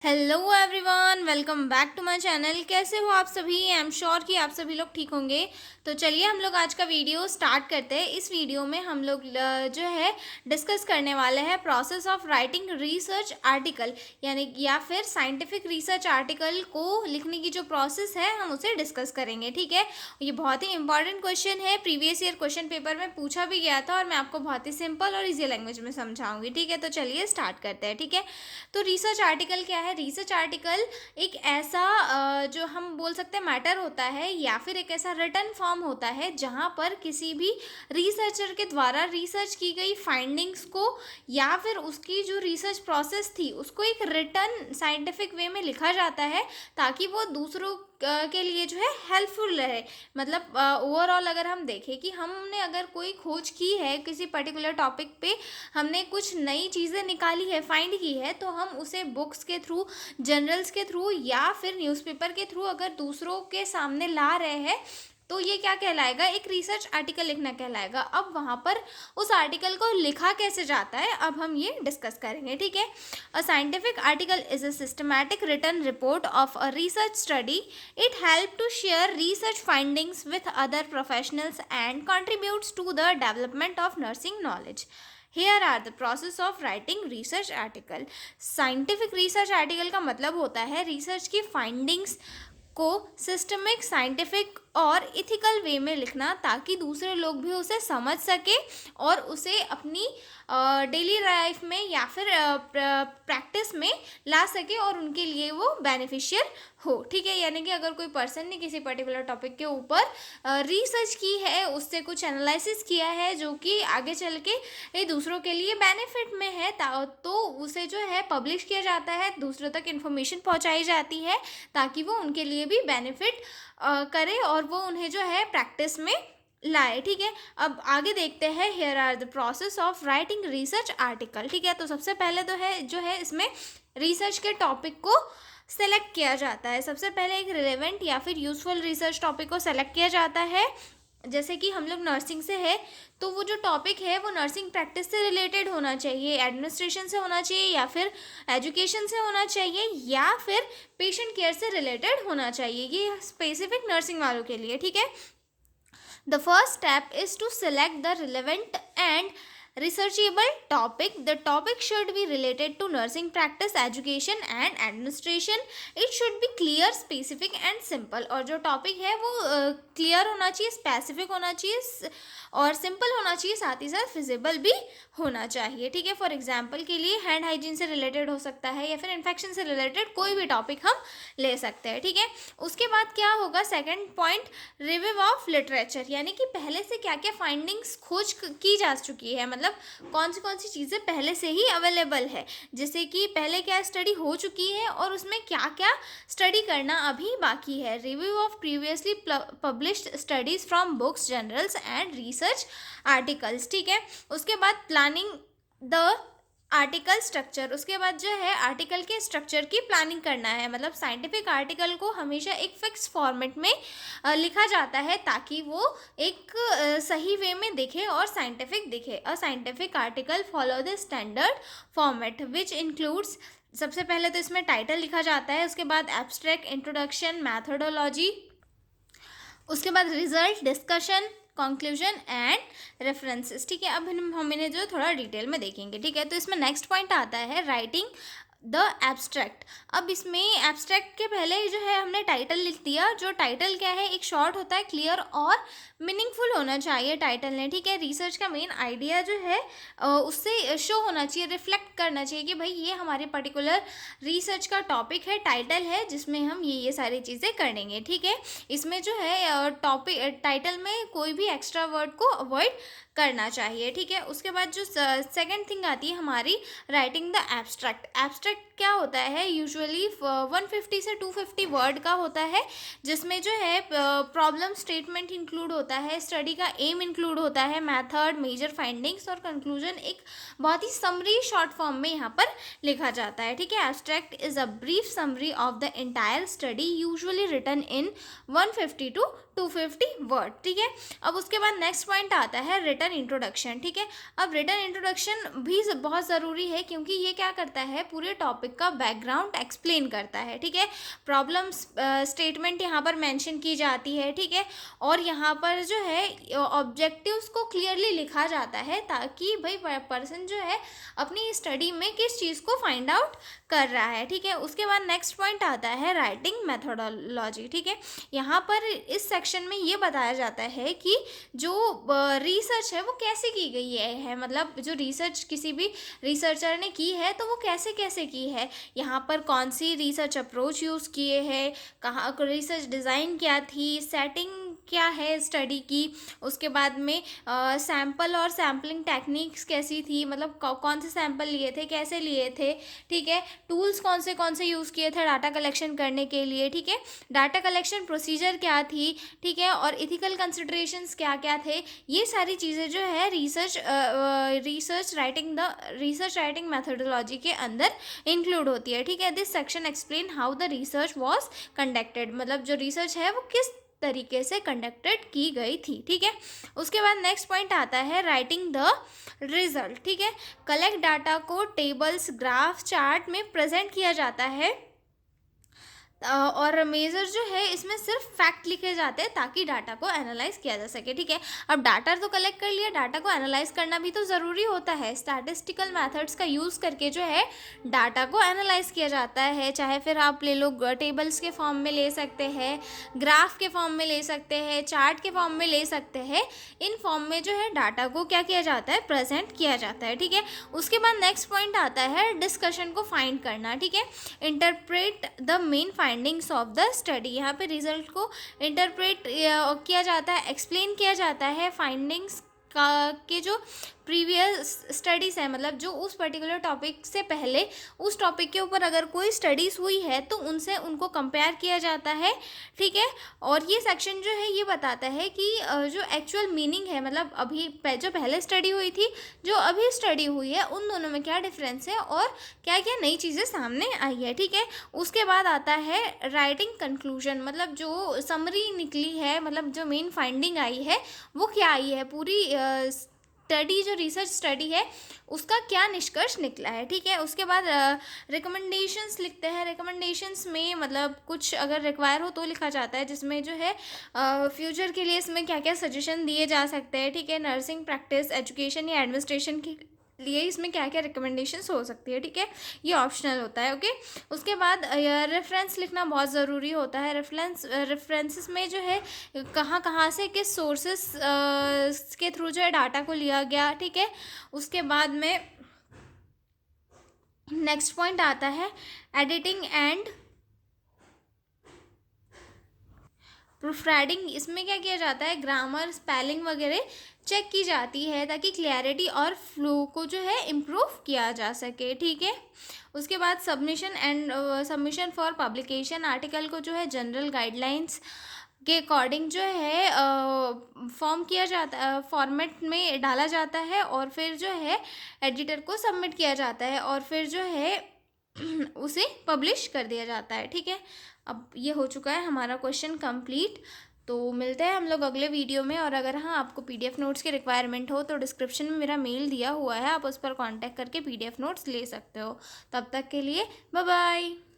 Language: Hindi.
Hello everyone, welcome back to my channel. कैसे हो आप सभी? आई एम श्योर कि आप सभी लोग ठीक होंगे। तो चलिए हम लोग आज का वीडियो स्टार्ट करते हैं। इस वीडियो में हम लोग जो है डिस्कस करने वाले हैं process of writing research article, यानी या फिर साइंटिफिक रिसर्च आर्टिकल को लिखने की जो प्रोसेस है हम उसे डिस्कस करेंगे। ठीक है, ये बहुत ही इंपॉर्टेंट क्वेश्चन है, प्रीवियस ईयर क्वेश्चन पेपर में पूछा भी गया था और मैं आपको बहुत ही सिंपल और ईजी लैंग्वेज में समझाऊंगी। ठीक है, तो चलिए स्टार्ट करते हैं। ठीक है, तो रिसर्च आर्टिकल क्या है? रिसर्च आर्टिकल एक ऐसा जो हम बोल सकते हैं मैटर होता है या फिर एक ऐसा रिटन फॉर्म होता है जहाँ पर किसी भी रिसर्चर के द्वारा रिसर्च की गई फाइंडिंग्स को या फिर उसकी जो रिसर्च प्रोसेस थी उसको एक रिटन साइंटिफिक वे में लिखा जाता है, ताकि वो दूसरों के लिए जो है हेल्पफुल रहे। मतलब ओवरऑल अगर हम देखें कि हमने अगर कोई खोज की है किसी पर्टिकुलर टॉपिक पे, हमने कुछ नई चीज़ें निकाली है, फाइंड की है, तो हम उसे बुक्स के थ्रू, जर्नल्स के थ्रू या फिर न्यूज़पेपर के थ्रू अगर दूसरों के सामने ला रहे हैं तो ये क्या कहलाएगा? एक रिसर्च आर्टिकल लिखना कहलाएगा। अब वहाँ पर उस आर्टिकल को लिखा कैसे जाता है, अब हम ये डिस्कस करेंगे। ठीक है, a scientific article is a systematic written report of a research study. It helps to share research findings with other professionals and contributes to the development of nursing knowledge. Here are the process of writing research article. Scientific research article का मतलब होता है रिसर्च की फाइंडिंग्स को सिस्टमिक, साइंटिफिक और इथिकल वे में लिखना, ताकि दूसरे लोग भी उसे समझ सके और उसे अपनी डेली लाइफ में या फिर प्रैक्टिस में ला सके और उनके लिए वो बेनिफिशियल हो। ठीक है, यानी कि अगर कोई पर्सन ने किसी पर्टिकुलर टॉपिक के ऊपर रिसर्च की है, उससे कुछ एनालिसिस किया है जो कि आगे चल के ये दूसरों के लिए बेनिफिट में है, तो उसे जो है पब्लिश किया जाता है, दूसरों तक इन्फॉर्मेशन पहुंचाई जाती है ताकि वो उनके लिए भी बेनिफिट करे और वो उन्हें जो है प्रैक्टिस में लाए। ठीक है, अब आगे देखते हैं। Here are the process of writing research article. ठीक है, तो सबसे पहले तो है जो है इसमें रिसर्च के टॉपिक को सेलेक्ट किया जाता है। सबसे पहले एक रिलेवेंट या फिर यूजफुल रिसर्च टॉपिक को सेलेक्ट किया जाता है। जैसे कि हम लोग नर्सिंग से है तो वो जो टॉपिक है वो नर्सिंग प्रैक्टिस से रिलेटेड होना चाहिए, एडमिनिस्ट्रेशन से होना चाहिए या फिर एजुकेशन से होना चाहिए या फिर पेशेंट केयर से रिलेटेड होना चाहिए। ये स्पेसिफिक नर्सिंग वालों के लिए। ठीक है, the first step is to select the relevant and researchable topic. The topic should be related to nursing practice, education and administration. It should be clear, specific and simple. और जो टॉपिक है वो क्लियर होना चाहिए, स्पेसिफिक होना चाहिए और सिंपल होना चाहिए, साथ ही साथ फिजिबल भी होना चाहिए। ठीक है, फॉर एग्जाम्पल के लिए हैंड हाइजीन से रिलेटेड हो सकता है या फिर इन्फेक्शन से रिलेटेड कोई भी टॉपिक हम ले सकते हैं। ठीक है, उसके बाद क्या होगा? Second point, review of literature, यानी कि पहले से क्या क्या फाइंडिंग्स खोज की जा चुकी है, मतलब कौन सी चीज़ें पहले से ही अवेलेबल है, जैसे कि पहले क्या स्टडी हो चुकी है और उसमें क्या क्या स्टडी करना अभी बाकी है। Review of previously published studies from books, journals and research articles. ठीक है, उसके बाद प्लानिंग द आर्टिकल स्ट्रक्चर, उसके बाद जो है आर्टिकल के स्ट्रक्चर की प्लानिंग करना है। मतलब साइंटिफिक आर्टिकल को हमेशा एक फिक्स फॉर्मेट में लिखा जाता है ताकि वो एक सही वे में दिखे और साइंटिफिक दिखे। अ scientific article follow the standard format which includes, सबसे पहले तो इसमें टाइटल लिखा जाता है, उसके बाद एब्स्ट्रैक्ट, इंट्रोडक्शन, मैथोडोलॉजी, उसके बाद result, discussion, conclusion and references. ठीक है, अब हम इन्हें जो थोड़ा डिटेल में देखेंगे। ठीक है, तो इसमें नेक्स्ट पॉइंट आता है राइटिंग द एब्स्ट्रैक्ट। अब इसमें एब्स्ट्रैक्ट के पहले जो है हमने टाइटल लिख दिया। जो टाइटल क्या है, एक शॉर्ट होता है, क्लियर और मीनिंगफुल होना चाहिए टाइटल ने। ठीक है, रिसर्च का मेन आइडिया जो है उससे शो होना चाहिए, रिफ्लेक्ट करना चाहिए कि भाई ये हमारे पर्टिकुलर रिसर्च का टॉपिक है, टाइटल है जिसमें हम ये सारी चीज़ें करेंगे। ठीक है, इसमें जो है टॉपिक टाइटल में कोई भी एक्स्ट्रा वर्ड को अवॉइड करना चाहिए। ठीक है, उसके बाद जो सेकंड थिंग आती है हमारी, राइटिंग द एब्स्ट्रैक्ट। एब्स्ट्रैक्ट क्या होता है? यूजुअली 150 से 250 वर्ड का होता है, जिसमें जो है प्रॉब्लम स्टेटमेंट इंक्लूड होता है, स्टडी का एम इंक्लूड होता है, मेथड, मेजर फाइंडिंग्स और कंक्लूजन एक बहुत ही समरी शॉर्ट फॉर्म में यहाँ पर लिखा जाता है। ठीक है, abstract is a brief summary of the entire study usually written in 150 to 250 word. ठीक है, अब उसके बाद नेक्स्ट पॉइंट आता है रिटन रिटन इंट्रोडक्शन, ठीक है। अब रिटन इंट्रोडक्शन भी बहुत ज़रूरी है, क्योंकि ये क्या करता है, पूरे टॉपिक का बैकग्राउंड एक्सप्लेन करता है, ठीक है। प्रॉब्लम स्टेटमेंट यहाँ पर मेंशन की जाती है, ठीक है। और यहाँ पर जो है ऑब्जेक्टिव्स को क्लियरली लिखा जाता है, ताकि भाई पर्सन जो है अपनी स्टडी में किस चीज़ को फाइंड आउट कर रहा है, ठीक है। उसके बाद नेक्स्ट पॉइंट आता है राइटिंग मेथोडोलॉजी, ठीक है। यहाँ पर इस सेक्शन में ये बताया जाता है कि जो रिसर्च है वो कैसे की गई है, मतलब जो रिसर्च किसी भी रिसर्चर ने की है तो वो कैसे कैसे की है, यहाँ पर कौन सी रिसर्च अप्रोच यूज़ किए हैं, कहाँ रिसर्च डिज़ाइन क्या थी, सेटिंग क्या है स्टडी की, उसके बाद में सैम्पल और सैम्पलिंग टेक्निक्स कैसी थी, मतलब कौन से सैम्पल लिए थे, कैसे लिए थे, ठीक है। टूल्स कौन से यूज़ किए थे डाटा कलेक्शन करने के लिए, ठीक है। डाटा कलेक्शन प्रोसीजर क्या थी, ठीक है। और इथिकल कंसिडरेशंस क्या क्या थे, ये सारी चीज़ें जो है रिसर्च राइटिंग मेथोडोलॉजी के अंदर इंक्लूड होती है, ठीक है। This section explain how the research was conducted, मतलब जो रिसर्च है वो किस तरीके से कंडक्टेड की गई थी, ठीक है। उसके बाद नेक्स्ट पॉइंट आता है राइटिंग द रिजल्ट, ठीक है। कलेक्ट डाटा को टेबल्स, ग्राफ, चार्ट में प्रेजेंट किया जाता है, और मेजर जो है इसमें सिर्फ फैक्ट लिखे जाते हैं ताकि डाटा को एनालाइज किया जा सके, ठीक है। अब डाटा तो कलेक्ट कर लिया, डाटा को एनालाइज करना भी तो ज़रूरी होता है। स्टैटिस्टिकल मेथड्स का यूज़ करके जो है डाटा को एनालाइज किया जाता है, चाहे फिर आप ले लो टेबल्स के फॉर्म में ले सकते हैं, ग्राफ के फॉर्म में ले सकते हैं, चार्ट के फॉर्म में ले सकते हैं। इन फॉर्म में जो है डाटा को क्या किया जाता है, प्रेजेंट किया जाता है, ठीक है। उसके बाद नेक्स्ट पॉइंट आता है डिस्कशन को फाइंड करना, ठीक है। Interpret the main findings of the study, यहाँ पे रिजल्ट को इंटरप्रेट किया जाता है, एक्सप्लेन किया जाता है फाइंडिंग्स के जो प्रीवियस स्टडीज़ है, मतलब जो उस पर्टिकुलर टॉपिक से पहले उस टॉपिक के ऊपर अगर कोई स्टडीज़ हुई है तो उनसे उनको कंपेयर किया जाता है, ठीक है। और ये सेक्शन जो है ये बताता है कि जो एक्चुअल मीनिंग है, मतलब अभी जो पहले स्टडी हुई थी, जो अभी स्टडी हुई है, उन दोनों में क्या डिफरेंस है और क्या क्या नई चीज़ें सामने आई है, ठीक है। उसके बाद आता है राइटिंग कंक्लूजन, मतलब जो समरी निकली है, मतलब जो मेन फाइंडिंग आई है वो क्या आई है, पूरी स्टडी जो रिसर्च स्टडी है उसका क्या निष्कर्ष निकला है, ठीक है। उसके बाद रिकमेंडेशंस लिखते हैं। रिकमेंडेशंस में मतलब कुछ अगर रिक्वायर हो तो लिखा जाता है, जिसमें जो है फ्यूचर के लिए इसमें क्या क्या सजेशन दिए जा सकते हैं, ठीक है। नर्सिंग प्रैक्टिस, एजुकेशन या एडमिनिस्ट्रेशन के लिए इसमें क्या क्या रिकमेंडेशंस हो सकती है, ठीक है। ये ऑप्शनल होता है, ओके। उसके बाद रेफरेंस लिखना बहुत ज़रूरी होता है। रेफरेंसेस में जो है कहाँ कहाँ से किस सोर्सेस के थ्रू जो है डाटा को लिया गया, ठीक है। उसके बाद में नेक्स्ट पॉइंट आता है एडिटिंग एंड प्रूफ राइटिंग। इसमें क्या किया जाता है, ग्रामर, स्पेलिंग वगैरह चेक की जाती है ताकि क्लैरिटी और फ्लो को जो है इम्प्रूव किया जा सके, ठीक है। उसके बाद सबमिशन फॉर पब्लिकेशन, आर्टिकल को जो है जनरल गाइडलाइंस के अकॉर्डिंग जो है फॉर्मेट में डाला जाता है, और फिर जो है एडिटर को सबमिट किया जाता है, और फिर जो है उसे पब्लिश कर दिया जाता है, ठीक है। अब ये हो चुका है हमारा क्वेश्चन कंप्लीट। तो मिलते हैं हम लोग अगले वीडियो में। और अगर हाँ आपको पीडीएफ नोट्स की रिक्वायरमेंट हो तो डिस्क्रिप्शन में मेरा मेल दिया हुआ है, आप उस पर कांटेक्ट करके पीडीएफ नोट्स ले सकते हो। तब तक के लिए बाय बाय।